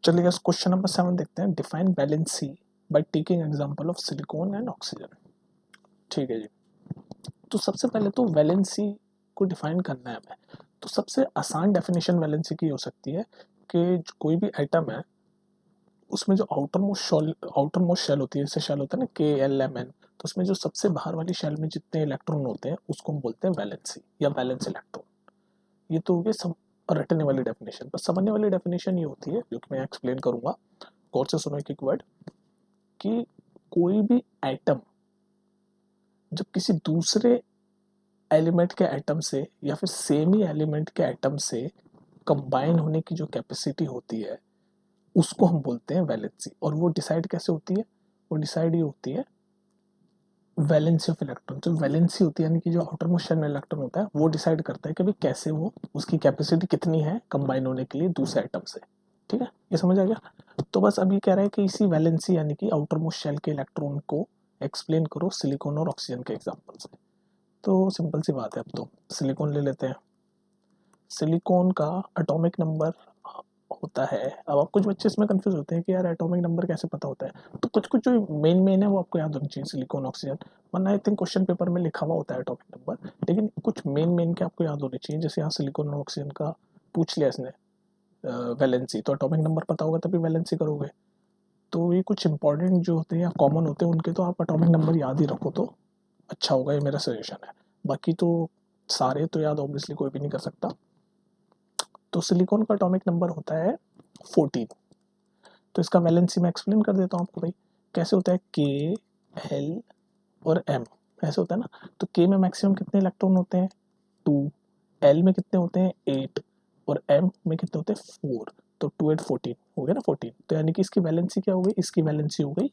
चलिए question number 7 देखते हैं। Define valency by taking example of silicon and oxygen. ठीक है जी। तो सबसे पहले तो वैलेंसी को डिफाइन करना है हमें। तो सबसे आसान डेफिनेशन वैलेंसी की हो सकती है कि कोई भी एटम है उसमें जो आउटर मोस्ट शेल होती है, जैसे शेल होता है ना KLMN, तो उसमें जो सबसे बाहर वाली शेल में जितने इलेक्ट्रॉन होते हैं उसको हम बोलते हैं वैलेंसी या वैलेंस इलेक्ट्रॉन। ये तो हो गई सब रटने वाली डेफिनेशन। पर समझने वाली डेफिनेशन ये होती है जो कि मैं एक्सप्लेन करूंगा। गौर से सुनो एक एक वर्ड। कि कोई भी एटम जब किसी दूसरे एलिमेंट के एटम से या फिर सेम ही एलिमेंट के एटम से कंबाइन होने की जो कैपेसिटी होती है उसको हम बोलते हैं वैलेंसी। और वो डिसाइड कैसे होती है? वो डिसाइड ये होती है वैलेंसी ऑफ इलेक्ट्रॉन। जो वैलेंसी होती है यानी कि जो आउटर मोस्ट शेल में इलेक्ट्रॉन होता है वो डिसाइड करता है कि भाई कैसे वो उसकी कैपेसिटी कितनी है कंबाइन होने के लिए दूसरे एटम से। ठीक है, ये समझ आ गया। तो बस अभी कह रहा है कि इसी वैलेंसी यानी कि आउटर मोस्ट शेल के इलेक्ट्रॉन को एक्सप्लेन करो सिलिकॉन और ऑक्सीजन के एग्जांपल से। तो सिंपल सी बात है, अब तो सिलिकॉन ले लेते हैं। सिलिकॉन का एटॉमिक नंबर होता है। अब कुछ बच्चे इसमें कंफ्यूज होते हैं कि यार एटॉमिक नंबर कैसे पता होता है। तो कुछ कुछ जो मेन मेन है वो आपको याद होनी चाहिए सिलिकॉन ऑक्सीजन, वरना आई थिंक क्वेश्चन पेपर में लिखा हुआ होता है एटॉमिक नंबर, लेकिन कुछ मेन मेन के आपको याद होने चाहिए। जैसे यहाँ सिलिकॉन और ऑक्सीजन का पूछ लिया इसने वैलेंसी, तो एटॉमिक नंबर पता होगा तभी वैलेंसी करोगे। तो ये कुछ इंपॉर्टेंट जो होते हैं या कॉमन होते हैं उनके तो आप एटॉमिक नंबर याद ही रखो तो अच्छा होगा, ये मेरा सजेशन है। बाकी तो सारे तो याद ऑब्वियसली कोई भी नहीं कर सकता। तो सिलिकॉन का एटॉमिक नंबर होता है 14। तो इसका वैलेंसी मैं एक्सप्लेन कर देता हूँ आपको भाई कैसे होता है। K, L और M ऐसे होता है ना। तो K में मैक्सिमम कितने इलेक्ट्रॉन होते हैं? 2। L में कितने होते हैं? 8। और M में कितने होते हैं? 4। तो 2 8 14 हो गया ना 14। तो यानी कि इसकी वैलेंसी क्या हो गई? इसकी वैलेंसी हो गई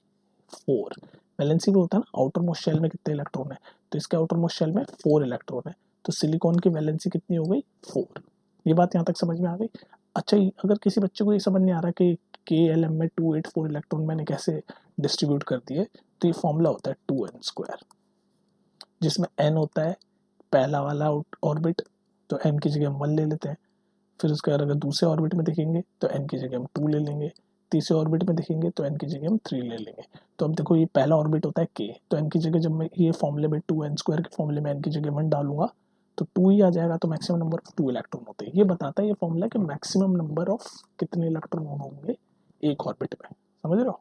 4। वैलेंसी भी होता है ना आउटर मोस्ट शेल में कितने इलेक्ट्रॉन है, तो इसके आउटर मोस्ट शेल में 4 इलेक्ट्रॉन है। तो सिलिकॉन की वैलेंसी कितनी हो गई? 4। ये बात यहाँ तक समझ में आ गई। अच्छा, अगर किसी बच्चे को ये समझ नहीं आ रहा कि KLM में 284 इलेक्ट्रॉन मैंने कैसे डिस्ट्रीब्यूट कर दिए, तो ये फॉर्मूला होता है 2n², जिसमें n होता है पहला वाला ऑर्बिट, तो n की जगह हम 1 ले लेते हैं। फिर उसके बाद अगर दूसरे ऑर्बिट में देखेंगे तो n की जगह हम 2 ले लेंगे। तीसरे ऑर्बिट में देखेंगे तो n की जगह हम 3 ले लेंगे। तो अब देखो ये पहला ऑर्बिट होता है K, तो n की जगह जब मैं ये फॉर्मूले में 2n² के फॉर्मूले में n की जगह 1 डालूंगा तो 2 ही आ जाएगा। तो मैक्सिमम नंबर ऑफ 2 इलेक्ट्रॉन होते हैं। ये बताता है ये फॉर्मूला कि मैक्सिमम नंबर ऑफ कितने इलेक्ट्रॉन होंगे एक ऑर्बिट में। समझ रहे हो?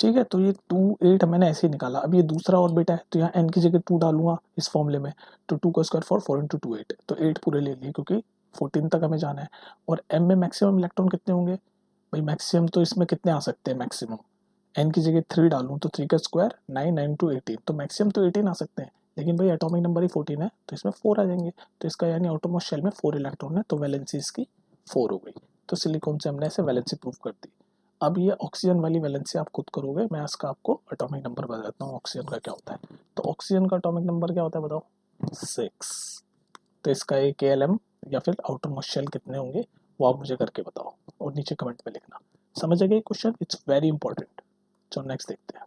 ठीक है, तो ये 2 8 मैंने ऐसे ही निकाला। अब ये दूसरा ऑर्बिट है तो यहाँ n की जगह 2 डालूंगा इस फॉर्मूले में। तो 2 का स्क्वायर 4, 4 इंटू 2 8, तो 8 पूरे ले लिए क्योंकि 14 तक हमें जाना है। और m में मैक्सिमम इलेक्ट्रॉन कितने होंगे भाई? मैक्सिमम तो इसमें कितने आ सकते हैं? मैक्सिमम n की जगह 3 डालूं तो 3 का स्क्वायर 9, 9 टू 18, तो मैक्सिमम तो 18 आ सकते हैं। लेकिन भाई एटॉमिक नंबर ही 14 है तो इसमें 4 आ जाएंगे। तो इसका यानी आउटरमोस्ट शेल में 4 इलेक्ट्रॉन है, तो वैलेंसी इसकी 4 हो गई। तो सिलिकॉन से हमने ऐसे वैलेंसी प्रूव कर दी। अब ये ऑक्सीजन वाली वैलेंसी आप खुद करोगे, मैं इसका आपको एटॉमिक नंबर बता देता हूँ ऑक्सीजन का क्या होता है। तो ऑक्सीजन का एटॉमिक नंबर क्या होता है बताओ? 6। तो इसका एक KLM या फिर आउटर मोस्ट शेल कितने होंगे वो आप मुझे करके बताओ और नीचे कमेंट में लिखना। समझ गए क्वेश्चन? It's very important. चलो नेक्स्ट देखते हैं।